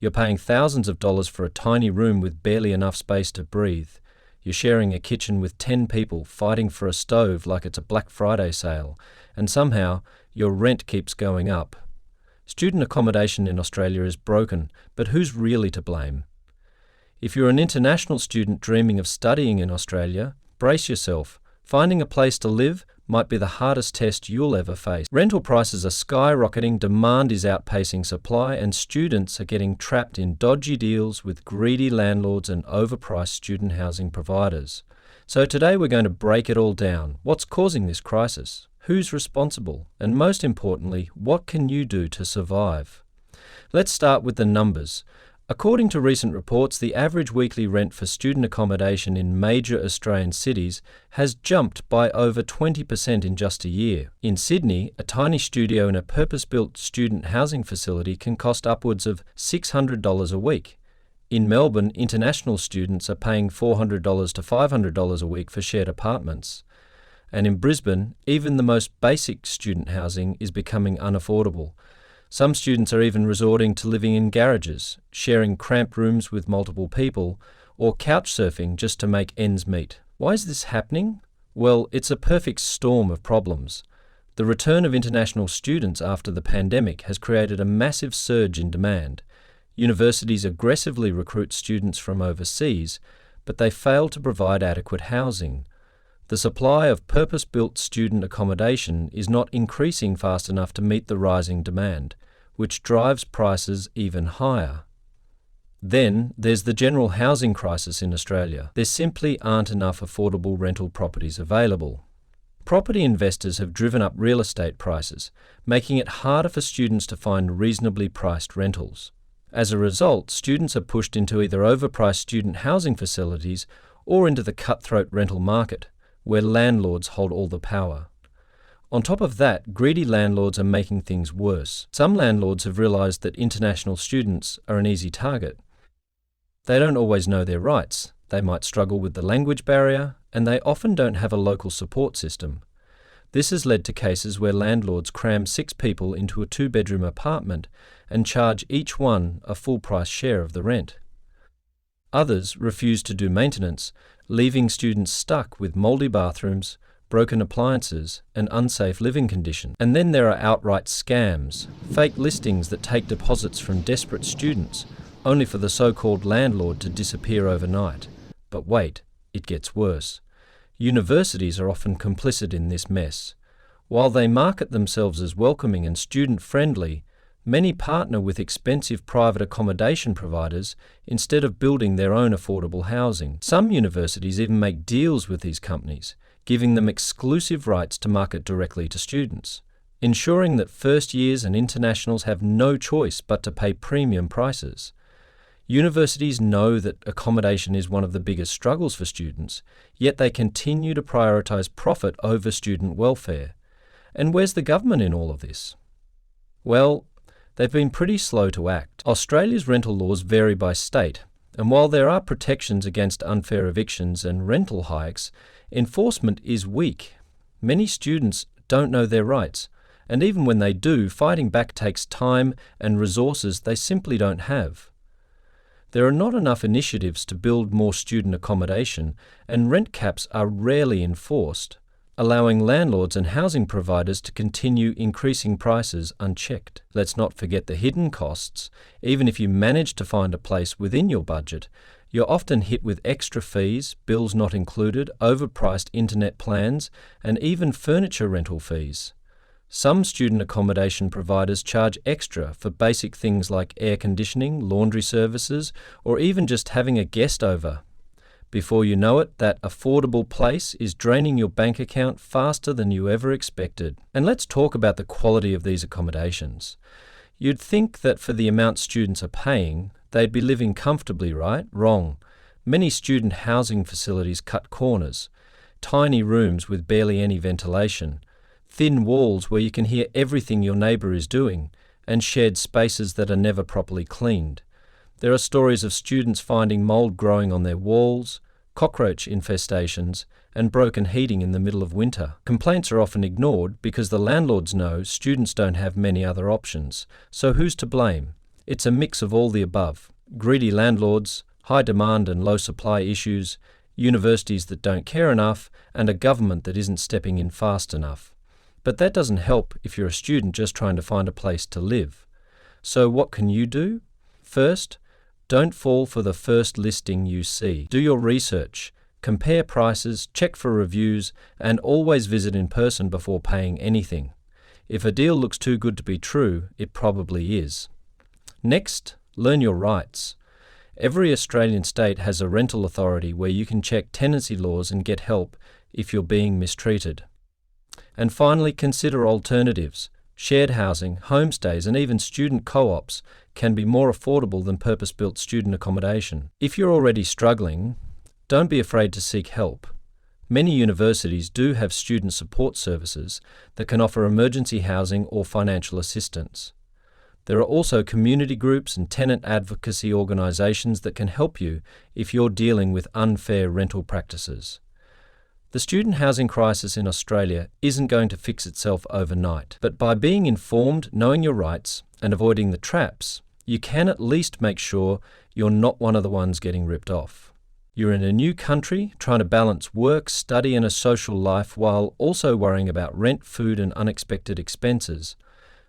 You're paying thousands of dollars for a tiny room with barely enough space to breathe. You're sharing a kitchen with 10 people fighting for a stove like it's a Black Friday sale, and somehow your rent keeps going up. Student accommodation in Australia is broken, but who's really to blame? If you're an international student dreaming of studying in Australia, brace yourself. Finding a place to live might be the hardest test you'll ever face. Rental prices are skyrocketing, demand is outpacing supply, and students are getting trapped in dodgy deals with greedy landlords and overpriced student housing providers. So today we're going to break it all down. What's causing this crisis? Who's responsible? And most importantly, what can you do to survive? Let's start with the numbers. According to recent reports, the average weekly rent for student accommodation in major Australian cities has jumped by over 20% in just a year. In Sydney, a tiny studio in a purpose-built student housing facility can cost upwards of $600 a week. In Melbourne, international students are paying $400 to $500 a week for shared apartments. And in Brisbane, even the most basic student housing is becoming unaffordable. Some students are even resorting to living in garages, sharing cramped rooms with multiple people, or couch surfing just to make ends meet. Why is this happening? Well, it's a perfect storm of problems. The return of international students after the pandemic has created a massive surge in demand. Universities aggressively recruit students from overseas, but they fail to provide adequate housing. The supply of purpose-built student accommodation is not increasing fast enough to meet the rising demand, which drives prices even higher. Then there's the general housing crisis in Australia. There simply aren't enough affordable rental properties available. Property investors have driven up real estate prices, making it harder for students to find reasonably priced rentals. As a result, students are pushed into either overpriced student housing facilities or into the cutthroat rental market, where landlords hold all the power. On top of that, greedy landlords are making things worse. Some landlords have realised that international students are an easy target. They don't always know their rights, they might struggle with the language barrier, and they often don't have a local support system. This has led to cases where landlords cram 6 people into a 2-bedroom apartment and charge each one a full-price share of the rent. Others refuse to do maintenance, leaving students stuck with mouldy bathrooms, broken appliances, and unsafe living conditions. And then there are outright scams, fake listings that take deposits from desperate students, only for the so-called landlord to disappear overnight. But wait, it gets worse. Universities are often complicit in this mess. While they market themselves as welcoming and student-friendly, many partner with expensive private accommodation providers instead of building their own affordable housing. Some universities even make deals with these companies, giving them exclusive rights to market directly to students, ensuring that first years and internationals have no choice but to pay premium prices. Universities know that accommodation is one of the biggest struggles for students, yet they continue to prioritise profit over student welfare. And where's the government in all of this? Well, they've been pretty slow to act. Australia's rental laws vary by state, and while there are protections against unfair evictions and rental hikes, enforcement is weak. Many students don't know their rights, and even when they do, fighting back takes time and resources they simply don't have. There are not enough initiatives to build more student accommodation, and rent caps are rarely enforced, allowing landlords and housing providers to continue increasing prices unchecked. Let's not forget the hidden costs. Even if you manage to find a place within your budget, you're often hit with extra fees, bills not included, overpriced internet plans, and even furniture rental fees. Some student accommodation providers charge extra for basic things like air conditioning, laundry services, or even just having a guest over. Before you know it, that affordable place is draining your bank account faster than you ever expected. And let's talk about the quality of these accommodations. You'd think that for the amount students are paying, they'd be living comfortably, right? Wrong. Many student housing facilities cut corners, tiny rooms with barely any ventilation, thin walls where you can hear everything your neighbour is doing, and shared spaces that are never properly cleaned. There are stories of students finding mould growing on their walls, cockroach infestations, and broken heating in the middle of winter. Complaints are often ignored because the landlords know students don't have many other options. So who's to blame? It's a mix of all the above: greedy landlords, high demand and low supply issues, universities that don't care enough, and a government that isn't stepping in fast enough. But that doesn't help if you're a student just trying to find a place to live. So what can you do? First, don't fall for the first listing you see. Do your research, compare prices, check for reviews, and always visit in person before paying anything. If a deal looks too good to be true, it probably is. Next, learn your rights. Every Australian state has a rental authority where you can check tenancy laws and get help if you're being mistreated. And finally, consider alternatives. Shared housing, homestays, and even student co-ops can be more affordable than purpose-built student accommodation. If you're already struggling, don't be afraid to seek help. Many universities do have student support services that can offer emergency housing or financial assistance. There are also community groups and tenant advocacy organisations that can help you if you're dealing with unfair rental practices. The student housing crisis in Australia isn't going to fix itself overnight, but by being informed, knowing your rights, and avoiding the traps, you can at least make sure you're not one of the ones getting ripped off. You're in a new country, trying to balance work, study, and a social life while also worrying about rent, food, and unexpected expenses.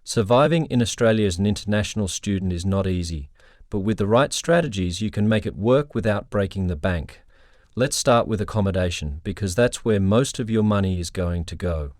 Surviving in Australia as an international student is not easy, but with the right strategies, you can make it work without breaking the bank. Let's start with accommodation, because that's where most of your money is going to go.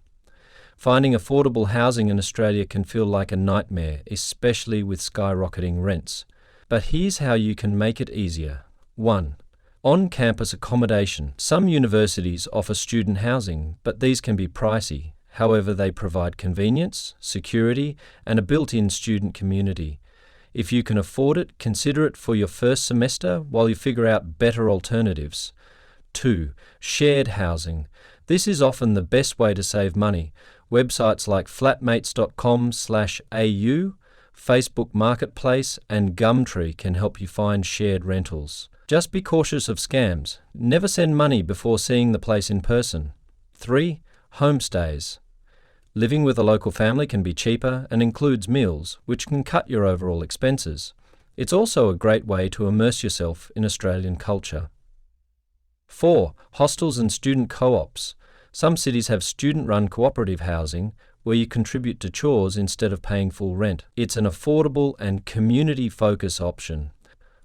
Finding affordable housing in Australia can feel like a nightmare, especially with skyrocketing rents. But here's how you can make it easier. 1. On-campus accommodation. Some universities offer student housing, but these can be pricey. However, they provide convenience, security, and a built-in student community. If you can afford it, consider it for your first semester while you figure out better alternatives. 2. Shared housing. This is often the best way to save money. Websites like flatmates.com/au, Facebook Marketplace, and Gumtree can help you find shared rentals. Just be cautious of scams. Never send money before seeing the place in person. 3. Homestays. Living with a local family can be cheaper and includes meals, which can cut your overall expenses. It's also a great way to immerse yourself in Australian culture. 4. Hostels and student co-ops. Some cities have student-run cooperative housing where you contribute to chores instead of paying full rent. It's an affordable and community-focused option.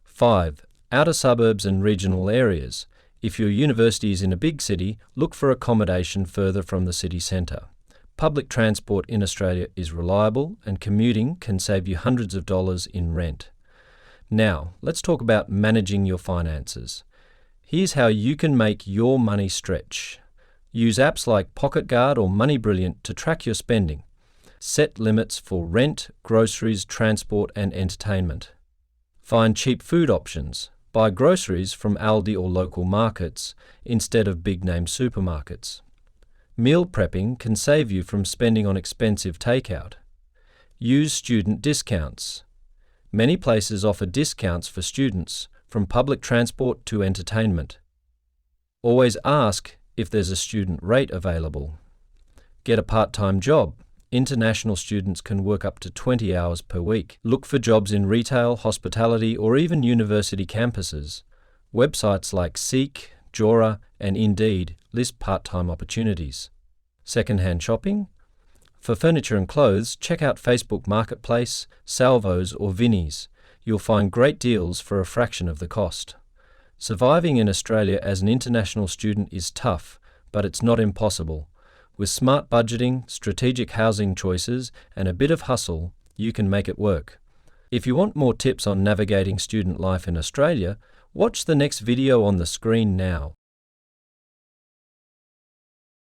5. Outer suburbs and regional areas. If your university is in a big city, look for accommodation further from the city centre. Public transport in Australia is reliable, and commuting can save you hundreds of dollars in rent. Now, let's talk about managing your finances. Here's how you can make your money stretch. Use apps like Pocket Guard or Money Brilliant to track your spending. Set limits for rent, groceries, transport, and entertainment. Find cheap food options. Buy groceries from Aldi or local markets instead of big-name supermarkets. Meal prepping can save you from spending on expensive takeout. Use student discounts. Many places offer discounts for students, from public transport to entertainment. Always ask if there's a student rate available. Get a part-time job. International students can work up to 20 hours per week. Look for jobs in retail, hospitality, or even university campuses. Websites like Seek, Jora, and Indeed list part-time opportunities. Second-hand shopping? For furniture and clothes, check out Facebook Marketplace, Salvos, or Vinnie's. You'll find great deals for a fraction of the cost. Surviving in Australia as an international student is tough, but it's not impossible. With smart budgeting, strategic housing choices, and a bit of hustle, you can make it work. If you want more tips on navigating student life in Australia, watch the next video on the screen now.